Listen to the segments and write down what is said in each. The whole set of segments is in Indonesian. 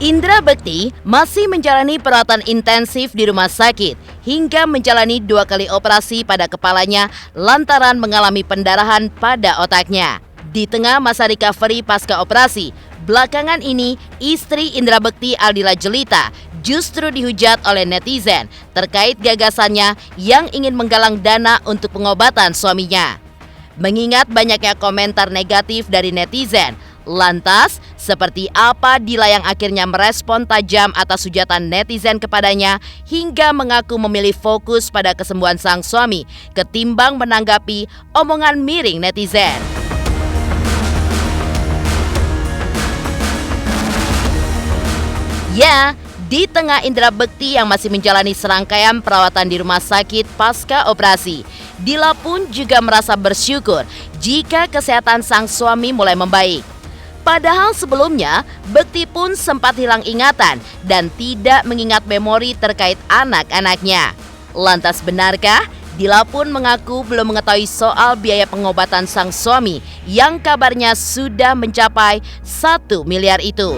Indra Bekti masih menjalani perawatan intensif di rumah sakit hingga menjalani 2 kali operasi pada kepalanya lantaran mengalami pendarahan pada otaknya. Di tengah masa recovery pasca operasi, belakangan ini istri Indra Bekti Aldila Jelita justru dihujat oleh netizen terkait gagasannya yang ingin menggalang dana untuk pengobatan suaminya. Mengingat banyaknya komentar negatif dari netizen, lantas, seperti apa Dila yang akhirnya merespon tajam atas hujatan netizen kepadanya hingga mengaku memilih fokus pada kesembuhan sang suami ketimbang menanggapi omongan miring netizen. Ya, di tengah Indra Bekti yang masih menjalani serangkaian perawatan di rumah sakit pasca operasi, Dila pun juga merasa bersyukur jika kesehatan sang suami mulai membaik. Padahal sebelumnya, Bekti pun sempat hilang ingatan dan tidak mengingat memori terkait anak-anaknya. Lantas benarkah Dila pun mengaku belum mengetahui soal biaya pengobatan sang suami yang kabarnya sudah mencapai 1 miliar itu?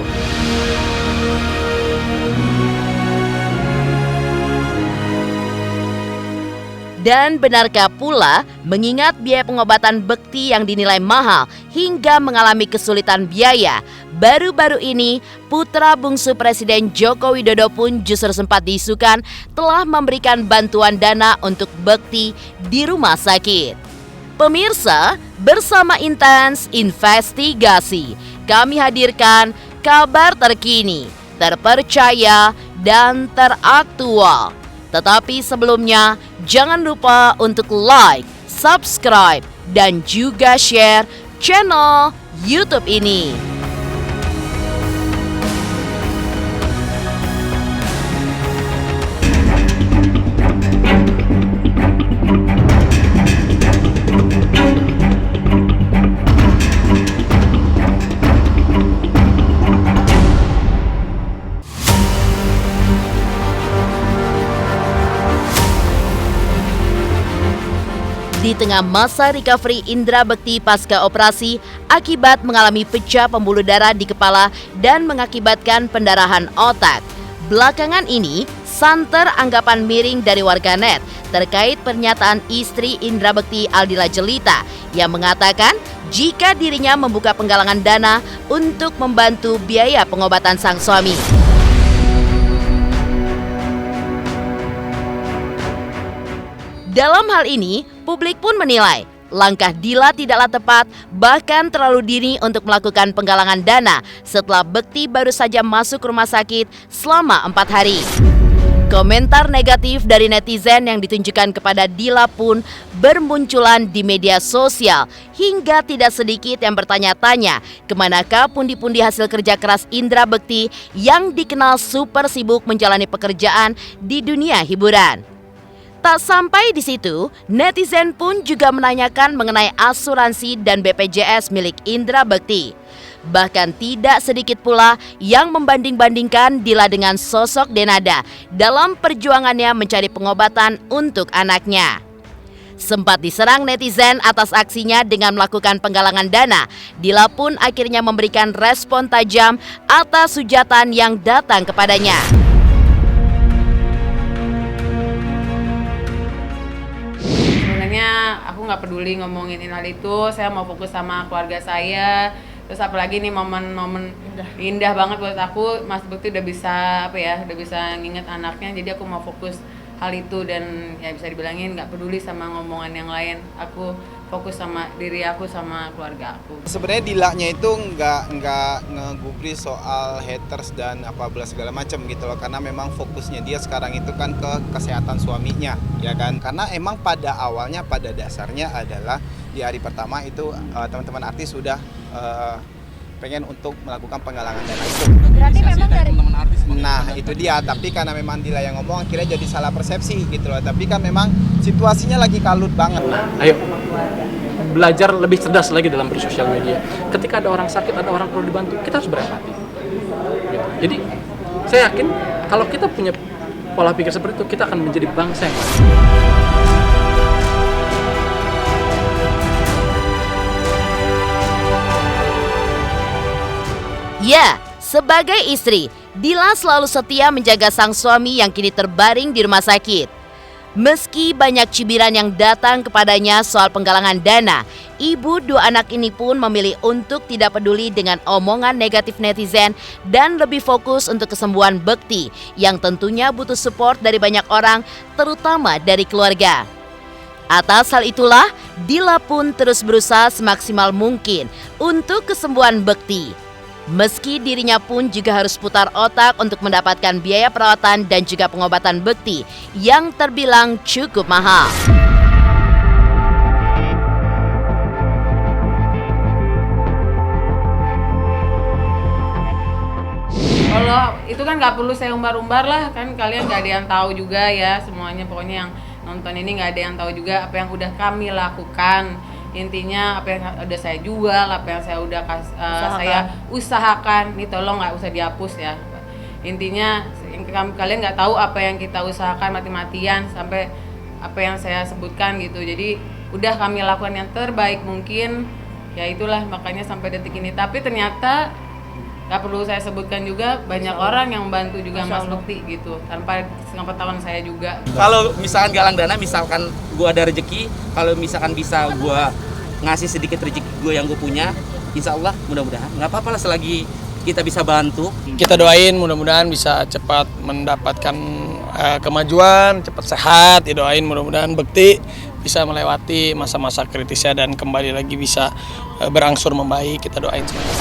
Dan benarkah pula mengingat biaya pengobatan Bekti yang dinilai mahal hingga mengalami kesulitan biaya, baru-baru ini putra bungsu Presiden Joko Widodo pun justru sempat diisukan telah memberikan bantuan dana untuk Bekti di rumah sakit. Pemirsa, bersama Intens Investigasi, kami hadirkan kabar terkini, terpercaya, dan teraktual. Tetapi sebelumnya, jangan lupa untuk like, subscribe, dan juga share channel YouTube ini. Di tengah masa recovery Indra Bekti pasca operasi akibat mengalami pecah pembuluh darah di kepala dan mengakibatkan pendarahan otak. Belakangan ini, santer anggapan miring dari warganet terkait pernyataan istri Indra Bekti Aldila Jelita yang mengatakan jika dirinya membuka penggalangan dana untuk membantu biaya pengobatan sang suami. Dalam hal ini, publik pun menilai langkah Dila tidaklah tepat, bahkan terlalu dini untuk melakukan penggalangan dana setelah Bekti baru saja masuk rumah sakit selama 4 hari. Komentar negatif dari netizen yang ditunjukkan kepada Dila pun bermunculan di media sosial hingga tidak sedikit yang bertanya-tanya kemanakah pundi-pundi hasil kerja keras Indra Bekti yang dikenal super sibuk menjalani pekerjaan di dunia hiburan. Tak sampai di situ, netizen pun juga menanyakan mengenai asuransi dan BPJS milik Indra Bekti. Bahkan tidak sedikit pula yang membanding-bandingkan Dila dengan sosok Denada dalam perjuangannya mencari pengobatan untuk anaknya. Sempat diserang netizen atas aksinya dengan melakukan penggalangan dana, Dila pun akhirnya memberikan respon tajam atas hujatan yang datang kepadanya. Aku nggak peduli ngomongin hal itu, saya mau fokus sama keluarga saya. Terus apalagi nih momen-momen indah banget buat aku, Mas Bekti udah bisa udah bisa nginget anaknya, jadi aku mau fokus hal itu dan ya bisa dibilangin nggak peduli sama ngomongan yang lain. Aku fokus sama diri aku sama keluarga aku. Sebenarnya Dilanya itu nggak ngegubris soal haters dan apa segala macam gitu loh, karena memang fokusnya dia sekarang itu kan ke kesehatan suaminya, ya kan? Karena emang pada awalnya pada dasarnya adalah di hari pertama itu teman-teman artis sudah pengen untuk melakukan penggalangan dana itu. Berarti memang dari teman-teman artis. Nah, itu dia, tapi karena memang Dila yang ngomong akhirnya jadi salah persepsi gitu loh. Tapi kan memang situasinya lagi kalut banget. Ayo belajar lebih cerdas lagi dalam bersosial media. Ketika ada orang sakit, ada orang perlu dibantu, kita harus berempati. Gitu. Jadi saya yakin kalau kita punya pola pikir seperti itu, kita akan menjadi bangsa yang maju. Ya, sebagai istri, Dila selalu setia menjaga sang suami yang kini terbaring di rumah sakit. Meski banyak cibiran yang datang kepadanya soal penggalangan dana, ibu dua anak ini pun memilih untuk tidak peduli dengan omongan negatif netizen dan lebih fokus untuk kesembuhan Bekti yang tentunya butuh support dari banyak orang, terutama dari keluarga. Atas hal itulah, Dila pun terus berusaha semaksimal mungkin untuk kesembuhan Bekti. Meski dirinya pun juga harus putar otak untuk mendapatkan biaya perawatan dan juga pengobatan Bekti yang terbilang cukup mahal. Kalau itu kan nggak perlu saya umbar-umbar lah, kan kalian nggak ada yang tahu juga ya semuanya, pokoknya yang nonton ini nggak ada yang tahu juga apa yang udah kami lakukan. Intinya apa yang udah saya jual, apa yang saya udah saya usahakan, nih tolong nggak usah dihapus ya. Intinya kalian nggak tahu apa yang kita usahakan mati-matian sampai apa yang saya sebutkan gitu. Jadi udah kami lakukan yang terbaik mungkin, ya itulah makanya sampai detik ini. Tapi ternyata nggak perlu saya sebutkan juga, banyak orang yang membantu juga Mas Bekti gitu tanpa sepengetahuan saya juga. Kalau misalkan galang dana, misalkan gue ada rezeki, kalau misalkan bisa gue ngasih sedikit rezeki gue yang gue punya, insya Allah mudah-mudahan nggak apa-apa lah selagi kita bisa bantu. Kita doain mudah-mudahan bisa cepat mendapatkan kemajuan, cepat sehat. Didoain mudah-mudahan Bekti bisa melewati masa-masa kritisnya dan kembali lagi bisa berangsur membaik. Kita doain semua.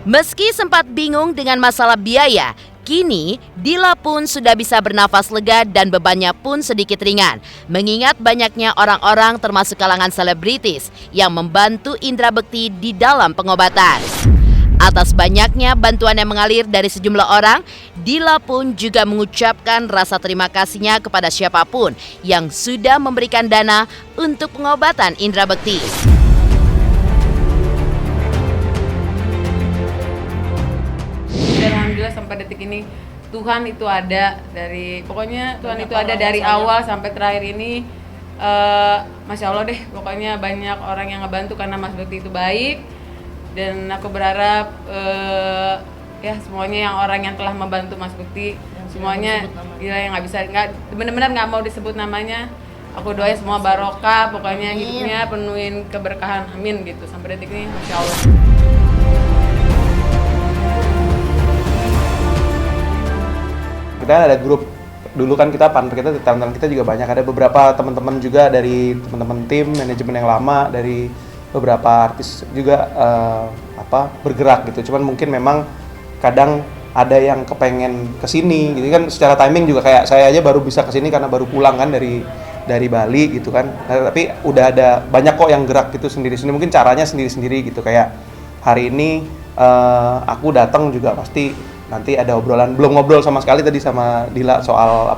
Meski sempat bingung dengan masalah biaya, kini Dila pun sudah bisa bernafas lega dan bebannya pun sedikit ringan. Mengingat banyaknya orang-orang termasuk kalangan selebritis yang membantu Indra Bekti di dalam pengobatan. Atas banyaknya bantuan yang mengalir dari sejumlah orang, Dila pun juga mengucapkan rasa terima kasihnya kepada siapapun yang sudah memberikan dana untuk pengobatan Indra Bekti. Alhamdulillah sampai detik ini Tuhan itu ada Tuhan itu ada dari awal sampai terakhir ini. Masya Allah deh, pokoknya banyak orang yang ngebantu karena Mas Bekti itu baik, dan aku berharap ya semuanya yang orang yang telah membantu Mas Bekti semuanya yang benar-benar nggak mau disebut namanya. Aku doain semua barokah, pokoknya hidupnya penuhin keberkahan, amin gitu sampai detik ini, Masya Allah. Kita ada grup, dulu kan kita partner kita, talent kita juga banyak, ada beberapa teman-teman juga dari teman-teman tim manajemen yang lama, dari beberapa artis juga bergerak gitu. Cuman mungkin memang kadang ada yang kepengen kesini gitu kan, secara timing juga kayak saya aja baru bisa kesini karena baru pulang kan dari Bali gitu kan. Nah, tapi udah ada banyak kok yang gerak gitu sendiri-sendiri, mungkin caranya sendiri-sendiri gitu. Kayak hari ini aku datang juga pasti nanti ada obrolan, belum ngobrol sama sekali tadi sama Dila soal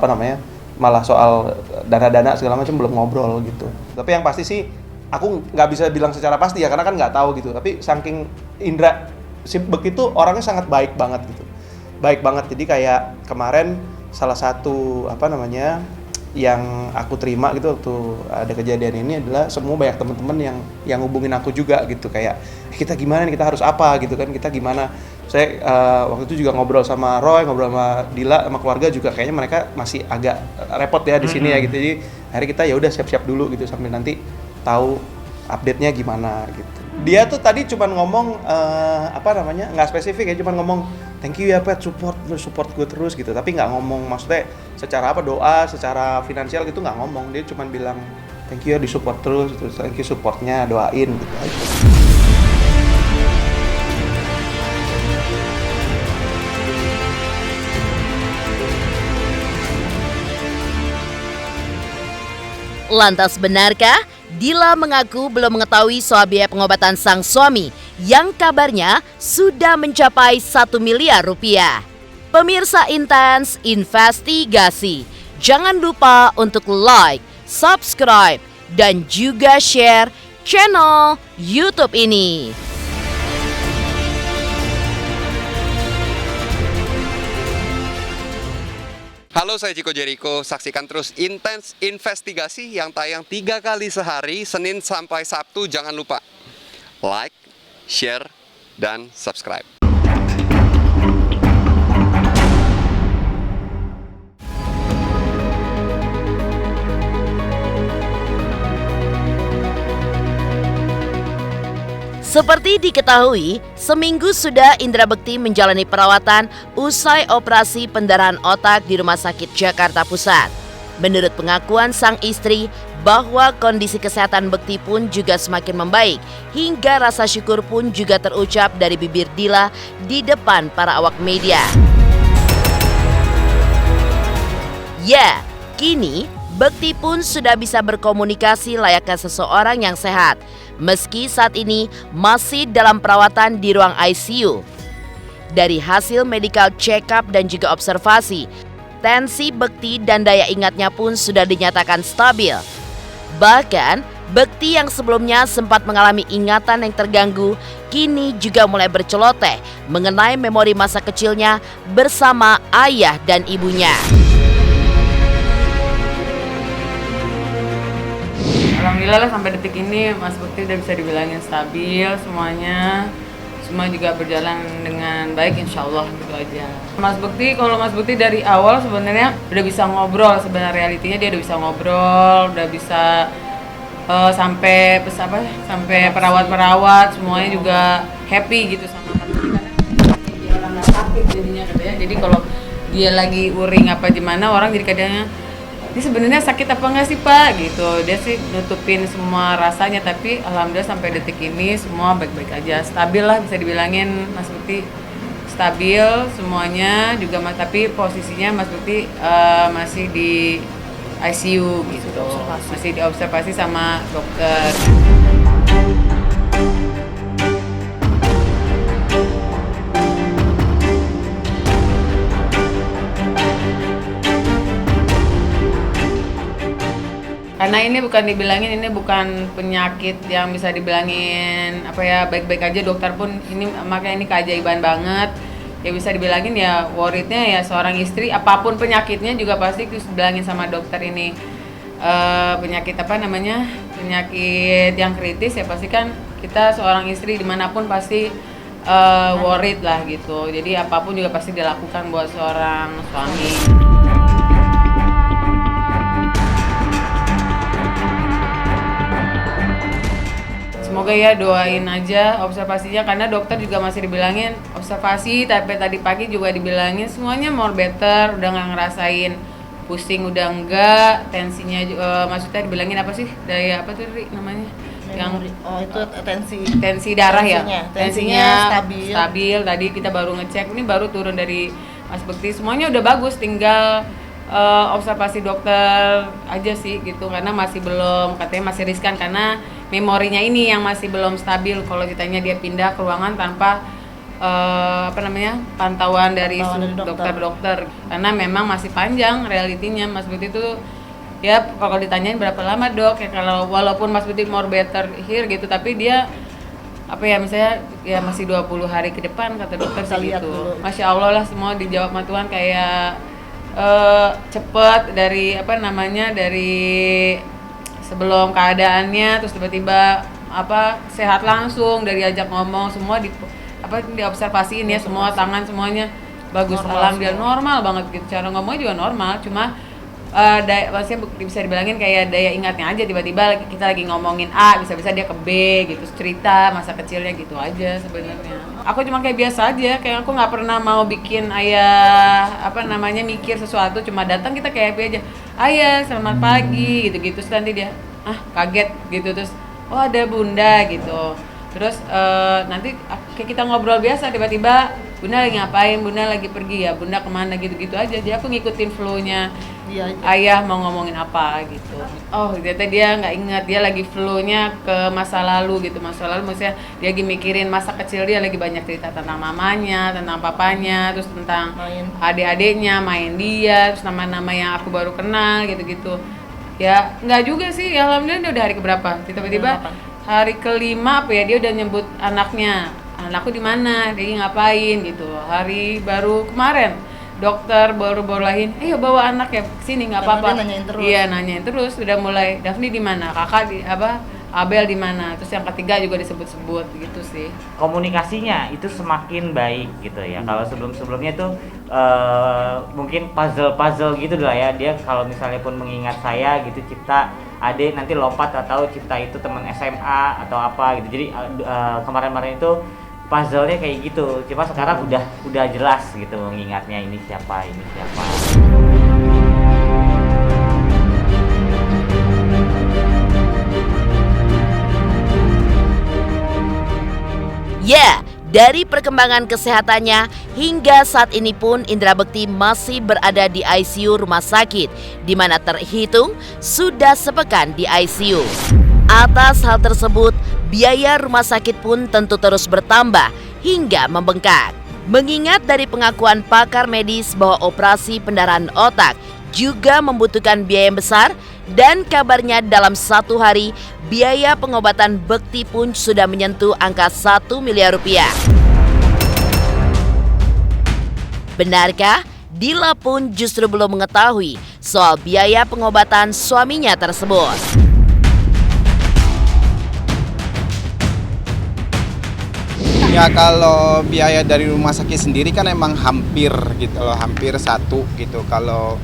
malah soal dana-dana segala macam belum ngobrol gitu. Tapi yang pasti sih aku nggak bisa bilang secara pasti ya karena kan nggak tahu gitu. Tapi saking Indra si Bekti itu orangnya sangat baik banget gitu, baik banget. Jadi kayak kemarin salah satu yang aku terima gitu waktu ada kejadian ini adalah semua banyak teman-teman yang hubungin aku juga gitu, kayak kita gimana nih, kita harus apa gitu kan, kita gimana. Saya waktu itu juga ngobrol sama Roy, ngobrol sama Dila, sama keluarga juga, kayaknya mereka masih agak repot ya di sini ya gitu. Jadi akhirnya kita ya udah siap-siap dulu gitu sambil nanti tahu update-nya gimana gitu. Dia tuh tadi cuman ngomong nggak spesifik ya, cuman ngomong thank you ya Pet, support gue terus gitu, tapi nggak ngomong maksudnya secara doa, secara finansial gitu nggak ngomong. Dia cuman bilang thank you ya, disupport terus thank you supportnya, doain gitu aja. Lantas benarkah Dila mengaku belum mengetahui soal biaya pengobatan sang suami yang kabarnya sudah mencapai 1 miliar rupiah? Pemirsa Intens Investigasi, jangan lupa untuk like, subscribe, dan juga share channel YouTube ini. Halo, saya Chico Jericho. Saksikan terus Intens Investigasi yang tayang 3 kali sehari, Senin sampai Sabtu. Jangan lupa. like, share, dan subscribe. Seperti diketahui, seminggu sudah Indra Bekti menjalani perawatan usai operasi pendarahan otak di Rumah Sakit Jakarta Pusat. Menurut pengakuan sang istri, bahwa kondisi kesehatan Bekti pun juga semakin membaik, hingga rasa syukur pun juga terucap dari bibir Dila di depan para awak media. Ya, kini Bekti pun sudah bisa berkomunikasi layaknya seseorang yang sehat, meski saat ini masih dalam perawatan di ruang ICU. Dari hasil medical check-up dan juga observasi, tensi Bekti dan daya ingatnya pun sudah dinyatakan stabil. Bahkan, Bekti yang sebelumnya sempat mengalami ingatan yang terganggu, kini juga mulai berceloteh mengenai memori masa kecilnya bersama ayah dan ibunya. Alhamdulillah lah sampai detik ini Mas Bekti udah bisa dibilangin stabil semuanya. Semua juga berjalan dengan baik insya Allah gitu aja. Mas Bekti, kalau Mas Bekti dari awal sebenarnya udah bisa ngobrol, sebenarnya realitinya dia udah bisa ngobrol, udah bisa sampai perawat-perawat semuanya juga happy gitu sama katanya. Dia orang nggak sakit jadinya katanya. Jadi kalau dia lagi uring apa gimana orang jadi kadangnya ini sebenarnya sakit apa enggak sih Pak gitu. Dia sih nutupin semua rasanya, tapi alhamdulillah sampai detik ini semua baik-baik aja, stabil lah bisa dibilangin Mas Bekti, stabil semuanya juga Mas, tapi posisinya Mas Bekti masih di ICU gitu, masih diobservasi sama dokter. Karena ini bukan penyakit yang bisa dibilangin baik-baik aja, dokter pun ini makanya ini keajaiban banget. Ya bisa dibilangin ya worriednya ya seorang istri apapun penyakitnya juga pasti dibilangin sama dokter ini penyakit penyakit yang kritis ya pasti kan kita seorang istri dimanapun pasti worried lah gitu. Jadi apapun juga pasti dilakukan buat seorang suami. Semoga ya doain aja observasinya karena dokter juga masih dibilangin observasi, tapi tadi pagi juga dibilangin semuanya more better, udah nggak ngerasain pusing, udah enggak, tensinya maksudnya dibilangin apa sih daya apa tuh namanya yang itu tensi darah tensinya stabil. Tadi kita baru ngecek ini baru turun dari Mas Bekti, semuanya udah bagus, tinggal observasi dokter aja sih gitu karena masih belum, katanya masih riskan karena memorinya ini yang masih belum stabil. Kalau ditanya dia pindah ke ruangan tanpa pantauan dari dokter karena memang masih panjang realitinya Mas Bekti itu ya. Kalau ditanyain berapa lama dok ya, kalau walaupun Mas Bekti more better here gitu tapi dia misalnya ya masih 20 hari ke depan kata dokter sih gitu. Masya Allah lah semua dijawab sama Tuhan kayak cepet dari dari sebelum keadaannya terus tiba-tiba sehat langsung, dari ajak ngomong semua diobservasiin ya semua tangan semuanya bagus, alhamdulillah normal banget gitu, cara ngomongnya juga normal, cuma maksudnya bisa dibilangin kayak daya ingatnya aja tiba-tiba kita lagi ngomongin A bisa-bisa dia ke B gitu, cerita masa kecilnya gitu aja sebenarnya. Aku cuma kayak biasa aja, kayak aku nggak pernah mau bikin ayah mikir sesuatu, cuma datang kita kayak happy aja, ayah selamat pagi gitu-gitu, terus nanti dia kaget gitu, terus oh ada bunda gitu, terus nanti kayak kita ngobrol biasa tiba-tiba bunda lagi ngapain, bunda lagi pergi ya, bunda kemana gitu-gitu aja. Jadi aku ngikutin flow-nya ayah mau ngomongin apa gitu. Oh ternyata dia nggak ingat, dia lagi flow-nya ke masa lalu gitu. Masa lalu maksudnya dia lagi mikirin masa kecil, dia lagi banyak cerita tentang mamanya, tentang papanya, terus tentang adik-adiknya, main dia, terus nama-nama yang aku baru kenal gitu-gitu. Ya nggak juga sih, ya alhamdulillah dia udah hari keberapa, tiba-tiba hari kelima dia udah nyebut anaknya, anakku di mana, dia ngapain gitu. Hari baru kemarin dokter baru bolehin, bawa anak ya kesini nggak apa-apa. Nanyain terus. Iya nanyain terus, udah mulai Daphne di mana, kakak di Abel di mana, terus yang ketiga juga disebut-sebut gitu sih. Komunikasinya itu semakin baik gitu ya. Kalau sebelum-sebelumnya tuh mungkin puzzle gitu lah ya. Dia kalau misalnya pun mengingat saya gitu, Cipta, Ade nanti lompat, atau Cipta itu teman SMA atau apa gitu. Jadi kemarin-kemarin itu puzzle-nya kayak gitu. Cuma sekarang udah jelas gitu mengingatnya, ini siapa. Ya, dari perkembangan kesehatannya hingga saat ini pun Indra Bekti masih berada di ICU rumah sakit, di mana terhitung sudah sepekan di ICU. Atas hal tersebut, biaya rumah sakit pun tentu terus bertambah hingga membengkak. Mengingat dari pengakuan pakar medis bahwa operasi pendarahan otak juga membutuhkan biaya yang besar, dan kabarnya dalam 1 hari biaya pengobatan Bekti pun sudah menyentuh angka 1 miliar rupiah. Benarkah Dila pun justru belum mengetahui soal biaya pengobatan suaminya tersebut? Ya kalau biaya dari rumah sakit sendiri kan emang hampir gitu loh, hampir 1 gitu kalau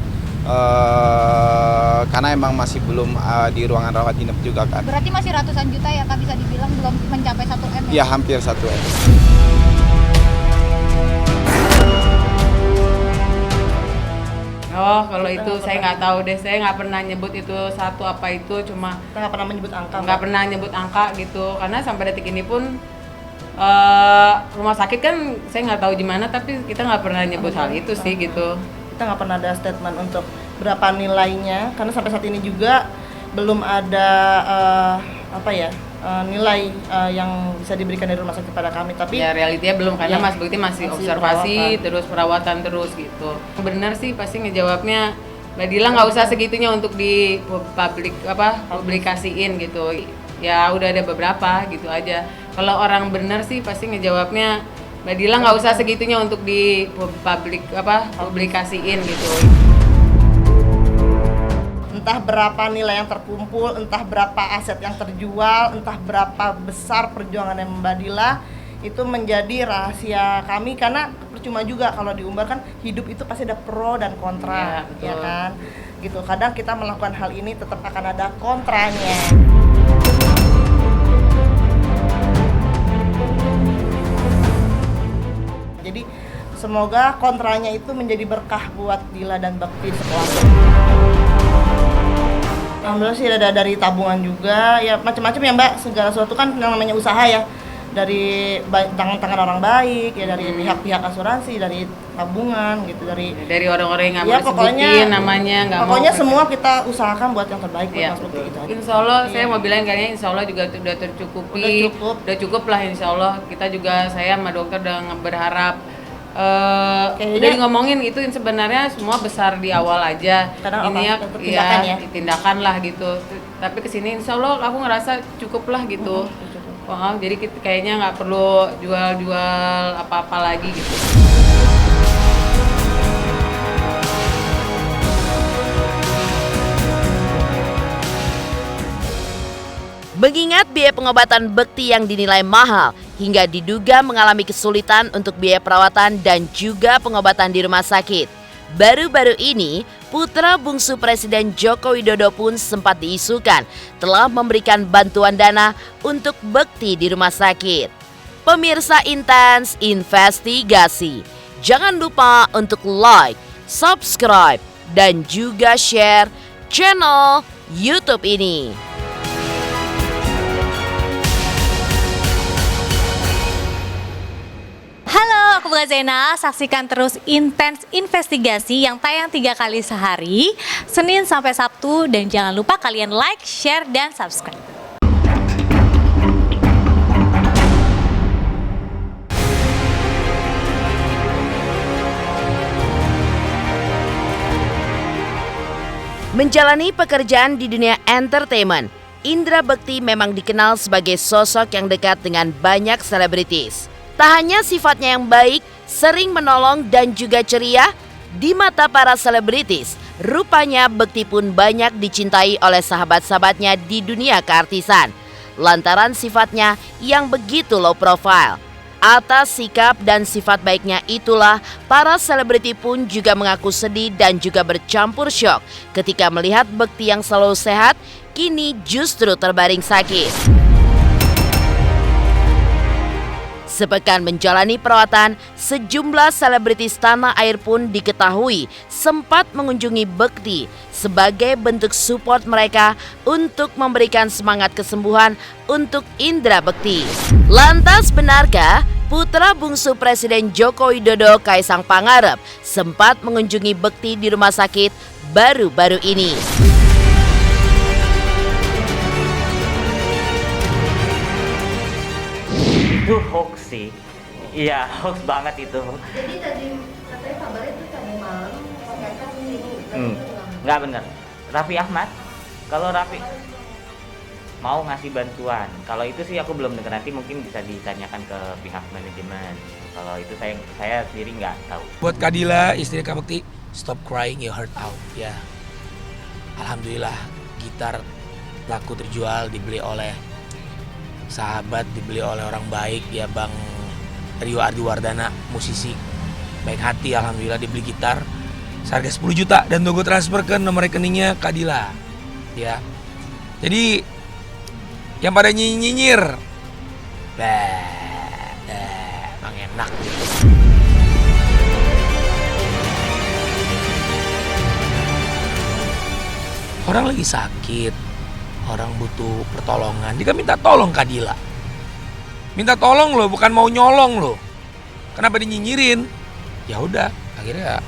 karena emang masih belum di ruangan rawat inap juga kan. Berarti masih ratusan juta ya Kak, bisa dibilang belum mencapai 1 M ya? Ya hampir 1 M. Oh, kalau itu saya nggak tahu deh, saya nggak pernah nyebut itu satu apa itu, cuma Kita nggak pernah menyebut angka. nggak pernah nyebut angka gitu, karena sampai detik ini pun rumah sakit kan saya nggak tahu di mana, tapi kita nggak pernah nyebut hal itu sih gitu. Kita nggak pernah ada statement untuk berapa nilainya, karena sampai saat ini juga belum ada nilai yang bisa diberikan dari rumah sakit pada kami. Tapi Ya realitinya belum, karena ya, Mas Bekti masih observasi, terus perawatan terus gitu. Benar sih pasti ngejawabnya, Mbak Dila nggak usah segitunya untuk di publikasiin gitu. Ya udah ada beberapa gitu aja. Kalau orang benar sih pasti ngejawabnya, Mbak Dila nggak usah segitunya untuk di publikasiin gitu. entah berapa nilai yang terkumpul, entah berapa aset yang terjual, entah berapa besar perjuangan yang Mbak Dila, itu menjadi rahasia kami, karena percuma juga kalau diumbar kan, hidup itu pasti ada pro dan kontra, ya kan? Gitu. Kadang kita melakukan hal ini tetap akan ada kontranya. Jadi semoga kontranya itu menjadi berkah buat Dila dan Bekti sekeluarga. Alhamdulillah sih ada dari tabungan juga, ya macam-macam ya Mbak, segala sesuatu kan yang namanya usaha ya, dari tangan-tangan orang baik ya, dari pihak-pihak asuransi, dari tabungan gitu, dari orang-orang yang nggak ya, mau disebutin namanya, nggak mau. Pokoknya semua kita usahakan buat yang terbaik buat Ya, Mas Bekti gitu aja. Insya Allah saya mau bilang kayaknya Insya Allah juga udah tercukupi, udah cukup lah Insya Allah. Kita juga, saya sama dokter udah berharap. Udah ngomongin itu sebenarnya semua besar di awal aja. Ini ya tindakan lah gitu. Tapi kesini Insya Allah aku ngerasa cukup lah gitu. Jadi kayaknya nggak perlu jual-jual apa-apa lagi gitu. Mengingat biaya pengobatan Bekti yang dinilai mahal hingga diduga mengalami kesulitan untuk biaya perawatan dan juga pengobatan di rumah sakit. Baru-baru ini, putra bungsu Presiden Joko Widodo pun sempat diisukan telah memberikan bantuan dana untuk Bekti di rumah sakit. Pemirsa Intens Investigasi, jangan lupa untuk like, subscribe, dan juga share channel YouTube ini. Halo, aku Bunga Zainal. Saksikan terus Intens Investigasi yang tayang 3 kali sehari, Senin sampai Sabtu, dan jangan lupa kalian like, share, dan subscribe. Menjalani pekerjaan di dunia entertainment, Indra Bekti memang dikenal sebagai sosok yang dekat dengan banyak selebritis. Tak hanya sifatnya yang baik, sering menolong dan juga ceria, di mata para selebritis, rupanya Bekti pun banyak dicintai oleh sahabat-sahabatnya di dunia keartisan. lantaran sifatnya yang begitu low profile. Atas sikap dan sifat baiknya itulah, para selebriti pun juga mengaku sedih dan juga bercampur syok ketika melihat Bekti yang selalu sehat, kini justru terbaring sakit. Sepekan menjalani perawatan, sejumlah selebritis tanah air pun diketahui sempat mengunjungi Bekti sebagai bentuk support mereka untuk memberikan semangat kesembuhan untuk Indra Bekti. Lantas benarkah putra bungsu Presiden Joko Widodo, Kaisang Pangarep, sempat mengunjungi Bekti di rumah sakit baru-baru ini? Itu hoax sih. Iya, hoax banget itu. Jadi tadi katanya kabarnya itu tadi malam pakai ini. Nggak bener. Raffi Ahmad, kalau Raffi mau ngasih bantuan, kalau itu sih aku belum dengar, nanti mungkin bisa ditanyakan ke pihak manajemen. Kalau itu saya sendiri nggak tahu. Buat Kadila, istri Kak Bekti, stop crying, your heart out. Ya, alhamdulillah gitar laku terjual, dibeli oleh sahabat, dibeli oleh orang baik ya, Bang Rio Ardiwardana, musisi baik hati, alhamdulillah dibeli gitar seharga 10 juta dan gue transfer ke nomor rekeningnya Kadila ya. Jadi yang pada nyinyir emang enak gitu. Orang lagi sakit, orang butuh pertolongan, dia kan minta tolong Kadila. Minta tolong loh, bukan mau nyolong loh. Kenapa dinyinyirin? Ya udah, akhirnya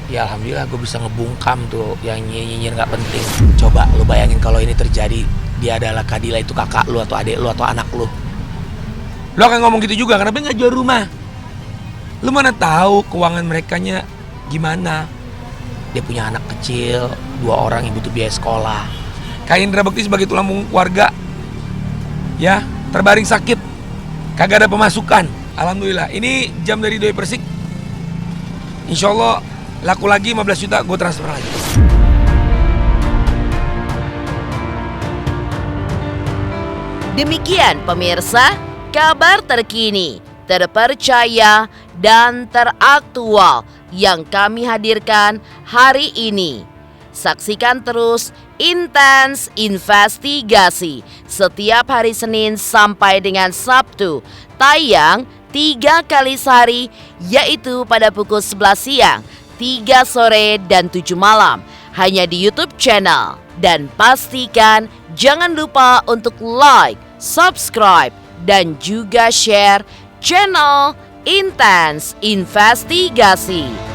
ya alhamdulillah gue bisa ngebungkam tuh yang nyinyir nggak penting. Coba lo bayangin kalau ini terjadi, dia adalah Kadila, itu kakak lu atau adik lu atau anak lu. Lo akan ngomong gitu juga, kenapa nggak jual rumah? Lu mana tahu keuangan merekanya gimana? Dia punya anak kecil, 2 orang yang butuh biaya sekolah. Kak Indra Bekti sebagai tulang punggung keluarga, ya terbaring sakit, kagak ada pemasukan. Alhamdulillah, ini jam dari Doi Persik. Insya Allah laku lagi 15 juta, gue transfer lagi. Demikian pemirsa, kabar terkini, terpercaya, dan teraktual yang kami hadirkan hari ini. Saksikan terus Intens Investigasi setiap hari Senin sampai dengan Sabtu, tayang 3 kali sehari, yaitu pada pukul 11 siang, 3 sore, dan 7 malam, hanya di YouTube channel. Dan pastikan jangan lupa untuk like, subscribe, dan juga share channel Intens Investigasi.